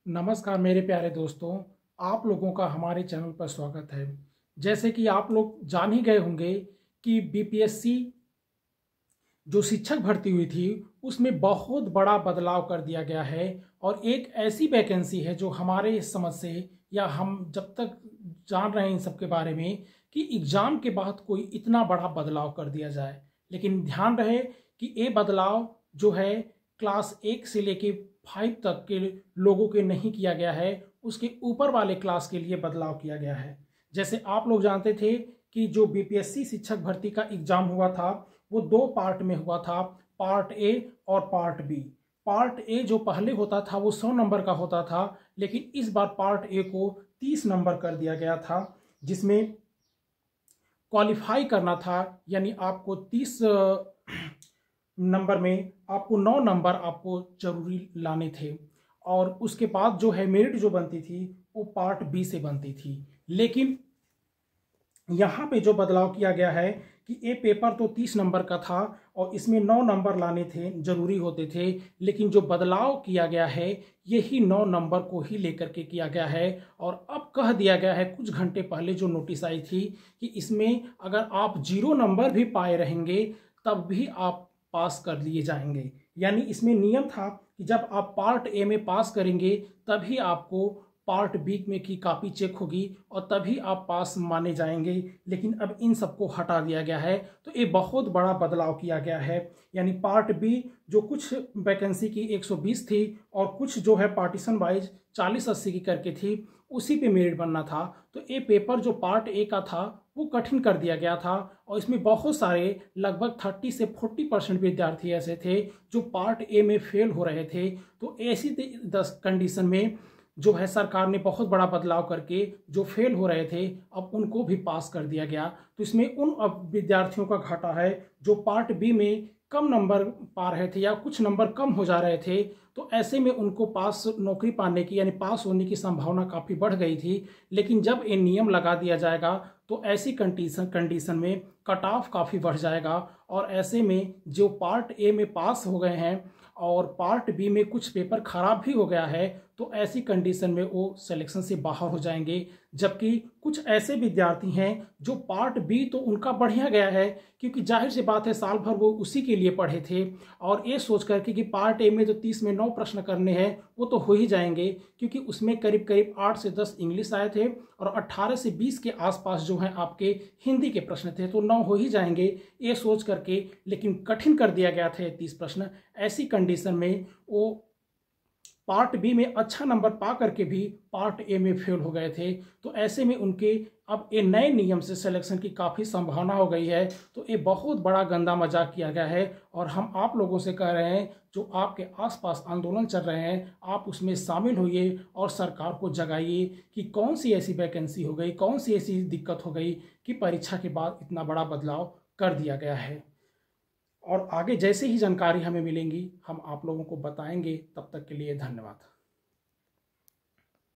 नमस्कार मेरे प्यारे दोस्तों, आप लोगों का हमारे चैनल पर स्वागत है। जैसे कि आप लोग जान ही गए होंगे कि बीपीएससी जो शिक्षक भर्ती हुई थी उसमें बहुत बड़ा बदलाव कर दिया गया है और एक ऐसी वैकेंसी है जो हमारे समझ से या हम जब तक जान रहे हैं इन सब के बारे में कि एग्ज़ाम के बाद कोई इतना बड़ा बदलाव कर दिया जाए। लेकिन ध्यान रहे कि ये बदलाव जो है क्लास 1 से लेके 5 तक के लोगों के नहीं किया गया है, उसके ऊपर वाले क्लास के लिए बदलाव किया गया है। जैसे आप लोग जानते थे कि जो बीपीएससी शिक्षक भर्ती का एग्ज़ाम हुआ था वो 2 पार्ट में हुआ था, पार्ट ए और पार्ट बी। पार्ट ए जो पहले होता था वो 100 नंबर का होता था, लेकिन इस बार पार्ट ए को 30 नंबर कर दिया गया था, जिसमें क्वालिफाई करना था। यानी आपको 30 नंबर में आपको 9 नंबर आपको जरूरी लाने थे और उसके बाद जो है मेरिट जो बनती थी वो पार्ट बी से बनती थी। लेकिन यहाँ पे जो बदलाव किया गया है कि ये पेपर तो 30 नंबर का था और इसमें 9 नंबर लाने थे, जरूरी होते थे, लेकिन जो बदलाव किया गया है यही 9 नंबर को ही लेकर के किया गया है। और अब कह दिया गया है कुछ घंटे पहले जो नोटिस आई थी कि इसमें अगर आप 0 नंबर भी पाए रहेंगे तब भी आप पास कर लिए जाएंगे। यानी इसमें नियम था कि जब आप पार्ट ए में पास करेंगे तभी आपको पार्ट बी में की कॉपी चेक होगी और तभी आप पास माने जाएंगे। लेकिन अब इन सबको हटा दिया गया है, तो ये बहुत बड़ा बदलाव किया गया है। यानी पार्ट बी जो कुछ वैकेंसी की 120 थी और कुछ जो है पार्टीशन वाइज 40-80 की करके थी, उसी पे मेरिट बनना था। तो ये पेपर जो पार्ट ए का था वो कठिन कर दिया गया था और इसमें बहुत सारे लगभग 30 से 40% विद्यार्थी ऐसे थे जो पार्ट ए में फेल हो रहे थे। तो ऐसी कंडीशन में जो है सरकार ने बहुत बड़ा बदलाव करके जो फेल हो रहे थे अब उनको भी पास कर दिया गया। तो इसमें उन अब विद्यार्थियों का घाटा है जो पार्ट बी में कम नंबर पा रहे थे या कुछ नंबर कम हो जा रहे थे। तो ऐसे में उनको पास नौकरी पाने की यानी पास होने की संभावना काफ़ी बढ़ गई थी। लेकिन जब ये नियम लगा दिया जाएगा तो ऐसी कंडीशन में कट ऑफ काफ़ी बढ़ जाएगा और ऐसे में जो पार्ट ए में पास हो गए हैं और पार्ट बी में कुछ पेपर खराब भी हो गया है तो ऐसी कंडीशन में वो सिलेक्शन से बाहर हो जाएंगे। जबकि कुछ ऐसे विद्यार्थी हैं जो पार्ट बी तो उनका बढ़िया गया है, क्योंकि जाहिर सी बात है साल भर वो उसी के लिए पढ़े थे और ये सोच करके कि पार्ट ए में तो 30 में 9 प्रश्न करने हैं वो तो हो ही जाएंगे, क्योंकि उसमें करीब करीब 8 से 10 इंग्लिश आए थे और 18 से 20 के आसपास जो हैं आपके हिंदी के प्रश्न थे, तो 9 हो ही जाएंगे ये सोच करके। लेकिन कठिन कर दिया गया था 30 प्रश्न। ऐसी कंडीशन में वो पार्ट बी में अच्छा नंबर पा करके भी पार्ट ए में फेल हो गए थे। तो ऐसे में उनके अब ये नए नियम से सिलेक्शन की काफ़ी संभावना हो गई है। तो ये बहुत बड़ा गंदा मजाक किया गया है और हम आप लोगों से कह रहे हैं जो आपके आसपास आंदोलन चल रहे हैं आप उसमें शामिल होइए और सरकार को जगाइए कि कौन सी ऐसी वैकेंसी हो गई, कौन सी ऐसी दिक्कत हो गई कि परीक्षा के बाद इतना बड़ा बदलाव कर दिया गया है। और आगे जैसे ही जानकारी हमें मिलेंगी हम आप लोगों को बताएंगे। तब तक के लिए धन्यवाद।